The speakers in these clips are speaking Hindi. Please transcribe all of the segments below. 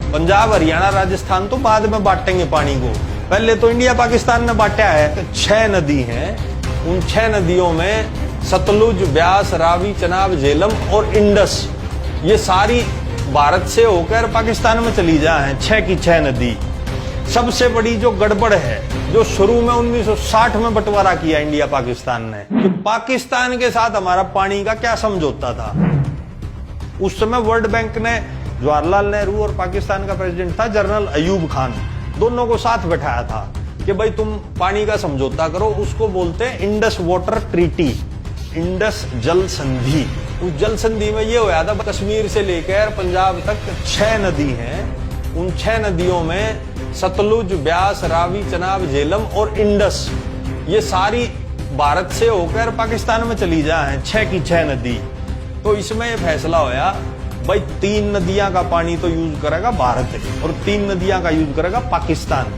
पंजाब, हरियाणा, राजस्थान तो बाद में बांटेंगे पानी को, पहले तो इंडिया पाकिस्तान ने बांटा है। 6 नदी हैं, उन 6 नदियों में सतलुज, ब्यास, रावी, चनाब, झेलम और इंडस, ये सारी भारत से होकर पाकिस्तान में चली जा है। 6 की 6 नदी। सबसे बड़ी जो गड़बड़ है, जो शुरू में 1960 में बंटवारा किया इंडिया पाकिस्तान ने, कि पाकिस्तान के साथ हमारा पानी का क्या समझौता था। उस समय वर्ल्ड बैंक ने जवाहरलाल नेहरू और पाकिस्तान का प्रेसिडेंट था जनरल अयूब खान, दोनों को साथ बैठाया था कि भाई तुम पानी का समझौता करो। उसको बोलते हैं इंडस वाटर ट्रीटी, इंडस जल संधि। उस जल संधि में ये होया था, कश्मीर से लेकर पंजाब तक 6 नदी हैं, उन 6 नदियों में सतलुज, ब्यास, रावी, चनाब, झेलम और इंडस, ये सारी भारत से होकर पाकिस्तान में चली जा है। 6 की 6 नदी। तो इसमें यह फैसला होया भाई 3 नदियां का पानी तो यूज करेगा भारत और 3 नदियां का यूज करेगा पाकिस्तान।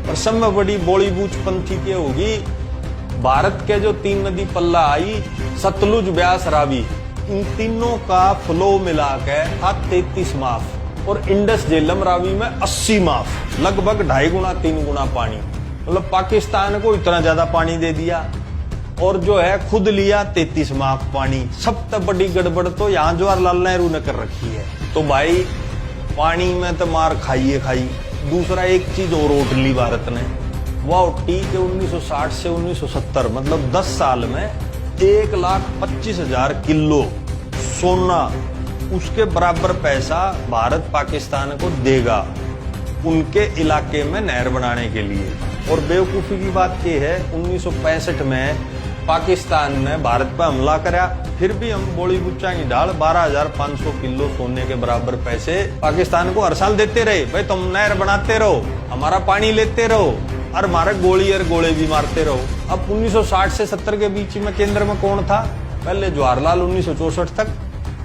और सब में बड़ी बोली बूझ पंथी की होगी, भारत के जो 3 नदी पल्ला आई, सतलुज, ब्यास, रावी, इन तीनों का फ्लो मिला के था 33 माफ, और इंडस, झेलम, रावी में 80 माफ, लगभग 2.5 गुना 3 गुना पानी। मतलब पाकिस्तान को इतना ज्यादा पानी दे दिया और जो है खुद लिया 33 माफ पानी। सबसे बड़ी गड़बड़ तो यहाँ जवाहरलाल नेहरू ने कर रखी है। तो भाई पानी में तो मार खाइए खाई। दूसरा एक चीज और उठ ली भारत ने, वह उठी के 1960 से 1970 मतलब 10 साल में 1,25,000 किलो सोना, उसके बराबर पैसा भारत पाकिस्तान को देगा उनके इलाके में नहर बनाने के लिए। और बेवकूफी की बात यह है, 1965 में पाकिस्तान ने भारत पर हमला करा, फिर भी हम बोली बुच्चा की ढाल 12,500 किलो सोने के बराबर पैसे पाकिस्तान को हर साल देते रहे। भाई तुम नहर बनाते रहो, हमारा पानी लेते रहो और हमारे गोली और गोले भी मारते रहो। अब 1960 से 70 के बीच में केंद्र में कौन था? पहले जवाहरलाल 1964 तक,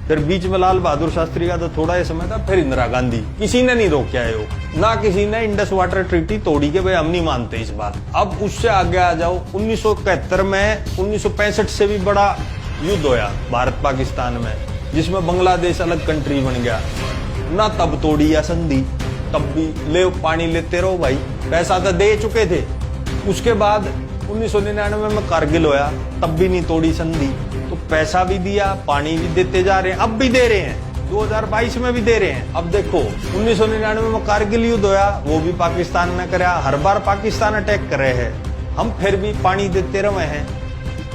फिर बीच में लाल बहादुर शास्त्री का तो थोड़ा ही समय था, फिर इंदिरा गांधी। किसी ने नहीं रोका है वो, ना किसी ने इंडस वाटर ट्रीटी तोड़ी के भाई हम नहीं मानते इस बात। अब उससे आगे आ जाओ, 1971 में 1965 से भी बड़ा युद्ध होया भारत पाकिस्तान में, जिसमें बांग्लादेश अलग कंट्री बन गया। ना तब तोड़ी या संधि, तब भी ले पानी लेते रहो भाई, पैसा तो दे चुके थे। उसके बाद 1999 में कारगिल होया, तब भी नहीं तोड़ी संधि, तो पैसा भी दिया, पानी भी देते जा रहे हैं, अब भी दे रहे हैं, 2022 में भी दे रहे हैं। अब देखो 1999 में कारगिल युद्ध होया, वो भी पाकिस्तान ने कराया, हर बार पाकिस्तान अटैक कर रहे हैं, हम फिर भी पानी देते रहे हैं।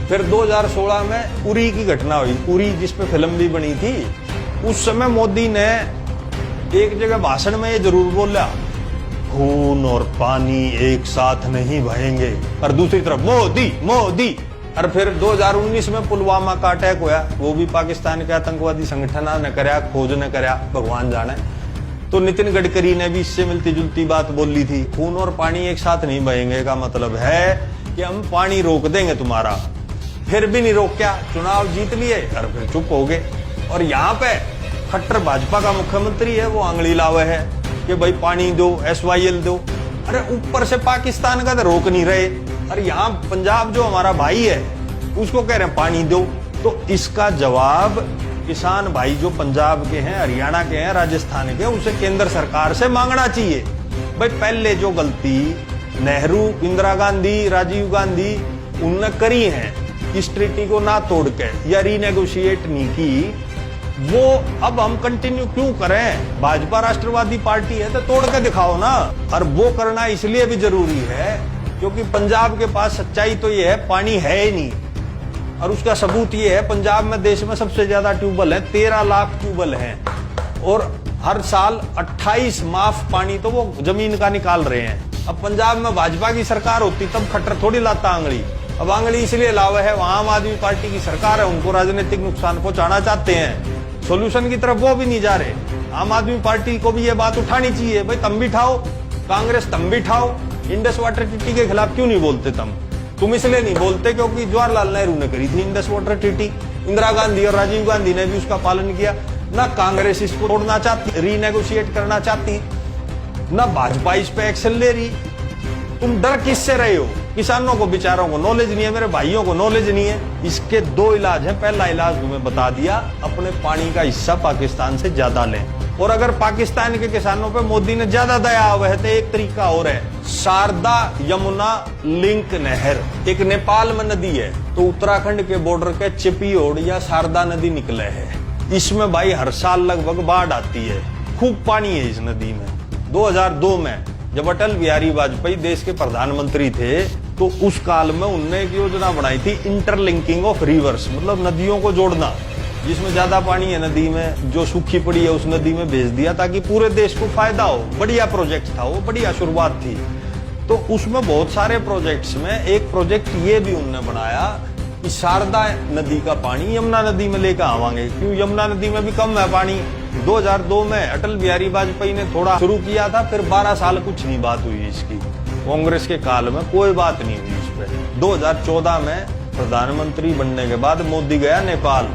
फिर 2016 में उरी की घटना हुई, उरी जिसपे फिल्म भी बनी थी। उस समय मोदी ने एक जगह भाषण में ये जरूर बोला, खून और पानी एक साथ नहीं बहेंगे, और दूसरी तरफ मोदी मोदी। और फिर 2019 में पुलवामा का अटैक हुआ, वो भी पाकिस्तान के आतंकवादी संगठन ने कराया, खोज ने कराया, भगवान जाने। तो नितिन गडकरी ने भी इससे मिलती जुलती बात बोली थी, खून और पानी एक साथ नहीं बहेंगे का मतलब है कि हम पानी रोक देंगे तुम्हारा। फिर भी नहीं रोका, चुनाव जीत लिए और फिर चुप हो गए। और यहाँ पे खट्टर भाजपा का मुख्यमंत्री है, वो आंगली लावे है कि भाई पानी दो, SYL दो। अरे ऊपर से पाकिस्तान का तो रोक नहीं रहे, और यहाँ पंजाब जो हमारा भाई है उसको कह रहे हैं पानी दो। तो इसका जवाब किसान भाई जो पंजाब के हैं, हरियाणा के हैं, राजस्थान के, उसे केंद्र सरकार से मांगना चाहिए। भाई पहले जो गलती नेहरू, इंदिरा गांधी, राजीव गांधी उनने करी है, इस ट्रीटी को ना तोड़ के या रीनेगोशिएट नहीं की, वो अब हम कंटिन्यू क्यों करें? भाजपा राष्ट्रवादी पार्टी है तो तोड़ के दिखाओ ना। और वो करना इसलिए भी जरूरी है क्योंकि पंजाब के पास सच्चाई तो ये है, पानी है ही नहीं। और उसका सबूत ये है, पंजाब में देश में सबसे ज्यादा ट्यूबवेल है, 13 लाख ट्यूबवेल हैं, और हर साल 28 माफ पानी तो वो जमीन का निकाल रहे हैं। अब पंजाब में भाजपा की सरकार होती तब खट्टर थोड़ी लाता आंगली। अब आंगली इसलिए लावे है, वहां आम आदमी पार्टी की सरकार है, उनको राजनीतिक नुकसान पहुंचाना चाहते हैं, सोल्यूशन की तरफ वो भी नहीं जा रहे। आम आदमी पार्टी को भी ये बात उठानी चाहिए, भाई तुम भी ठाओ, कांग्रेस तुम भी ठाओ, इंडस वाटर ट्रीटी के खिलाफ क्यों नहीं बोलते? तुम इसलिए नहीं बोलते क्योंकि जवाहरलाल नेहरू ने करी थी Indus water treaty, Indira Gandhi और राजीव गांधी ने भी उसका पालन किया। ना कांग्रेस इसको तोड़ना चाहती, रीनेगोशिएट करना चाहती, ना भाजपा इस पे एक्शन ले रही। तुम डर किससे रहे हो? किसानों को बेचारों को नॉलेज नहीं है, मेरे भाइयों को नॉलेज नहीं है। इसके 2 इलाज हैं। पहला इलाज तुम्हें बता दिया, अपने पानी का हिस्सा पाकिस्तान से ज्यादा लें। और अगर पाकिस्तान के किसानों पे मोदी ने ज्यादा दया हुआ है तो एक तरीका और है, शारदा यमुना लिंक नहर एक नेपाल में नदी है, तो उत्तराखंड के बॉर्डर के चिपियोड़ या शारदा नदी निकले है। इसमें भाई हर साल लगभग बाढ़ आती है, खूब पानी है इस नदी में। 2002 में जब अटल बिहारी वाजपेयी देश के प्रधानमंत्री थे तो उस काल में उनने एक योजना बनाई थी, इंटरलिंकिंग ऑफ रिवर्स, मतलब नदियों को जोड़ना। जिसमें ज्यादा पानी है नदी में, जो सूखी पड़ी है उस नदी में भेज दिया ताकि पूरे देश को फायदा हो। बढ़िया प्रोजेक्ट था वो, बढ़िया शुरुआत थी। तो उसमें बहुत सारे प्रोजेक्ट्स में एक प्रोजेक्ट ये भी उन्होंने बनाया कि शारदा नदी का पानी यमुना नदी में लेकर आवांगे, क्यों यमुना नदी में भी कम है पानी। 2002 में अटल बिहारी वाजपेयी ने थोड़ा शुरू किया था, फिर 12 साल कुछ नहीं बात हुई इसकी। कांग्रेस के काल में कोई बात नहीं हुई इस पे। 2014 में प्रधानमंत्री बनने के बाद मोदी गया नेपाल,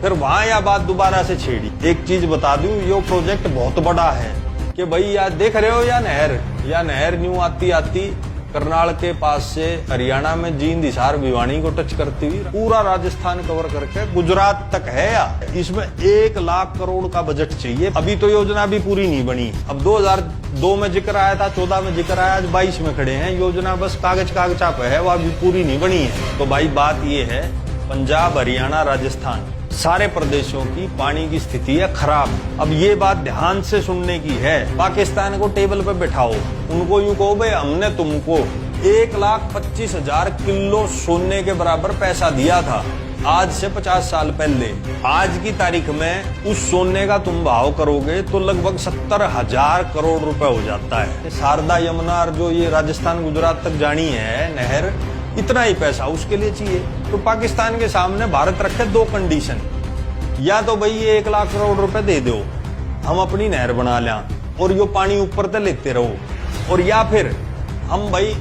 फिर वहां यह बात दोबारा से छेड़ी। एक चीज बता दूं, ये प्रोजेक्ट बहुत बड़ा है कि भाई यार देख रहे हो या नहर न्यू आती आती करनाल के पास से हरियाणा में जींद, हिसार, भिवानी को टच करती हुई पूरा राजस्थान कवर करके गुजरात तक है। या इसमें 1 लाख करोड़ का बजट चाहिए। अभी तो योजना भी पूरी नहीं बनी। अब 2002 में जिक्र आया था, 14 में जिक्र आया, आज 22 में खड़े हैं। योजना बस कागजा पे है, वो अभी पूरी नहीं बनी है। तो भाई बात ये है, पंजाब, हरियाणा, राजस्थान सारे प्रदेशों की पानी की स्थिति है खराब। अब ये बात ध्यान से सुनने की है। पाकिस्तान को टेबल पे बैठाओ, उनको यूं कहो भाई हमने तुमको 1,25,000 किलो सोने के बराबर पैसा दिया था आज से 50 साल पहले। आज की तारीख में उस सोने का तुम भाव करोगे तो लगभग 70,000 करोड़ रुपए हो जाता है। शारदा यमुना जो ये राजस्थान गुजरात तक जानी है नहर, इतना ही पैसा उसके लिए चाहिए। तो पाकिस्तान के सामने भारत रखे 2 कंडीशन, या तो भाई ये 1 लाख करोड़ रुपए दे दो, हम अपनी नहर बना लें और यो पानी ऊपर तक लेते रहो, और या फिर हम भाई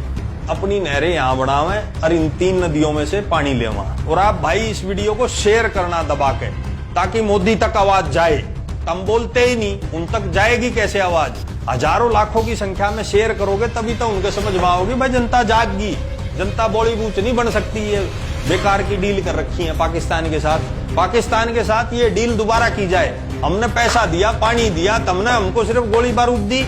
अपनी नहरें यहाँ बढ़ावें और इन 3 नदियों में से पानी लेवा। और आप भाई इस वीडियो को शेयर करना दबा के, ताकि मोदी तक आवाज जाए। तुम बोलते ही नहीं, उन तक जाएगी कैसे आवाज? हजारों लाखों की संख्या में शेयर करोगे तभी तो उनके समझ में आओगी। भाई जनता जागगी, जनता बॉलीवुड नहीं बन सकती है। बेकार की डील कर रखी है पाकिस्तान के साथ। पाकिस्तान के साथ ये डील दोबारा की जाए। हमने पैसा दिया, पानी दिया, तुमने हमको सिर्फ गोली बारूद दी।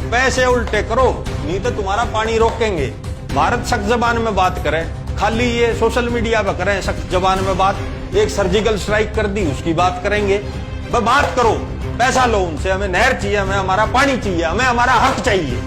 पैसे उल्टे करो, नहीं तो तुम्हारा पानी रोकेंगे। भारत सख्त जबान में बात करे, खाली ये सोशल मीडिया पर करें सख्त जबान में बात। एक सर्जिकल स्ट्राइक कर दी, उसकी बात करेंगे। बात करो, पैसा लो उनसे, हमें नहर चाहिए, हमें हमारा पानी चाहिए, हमें हमारा हक चाहिए।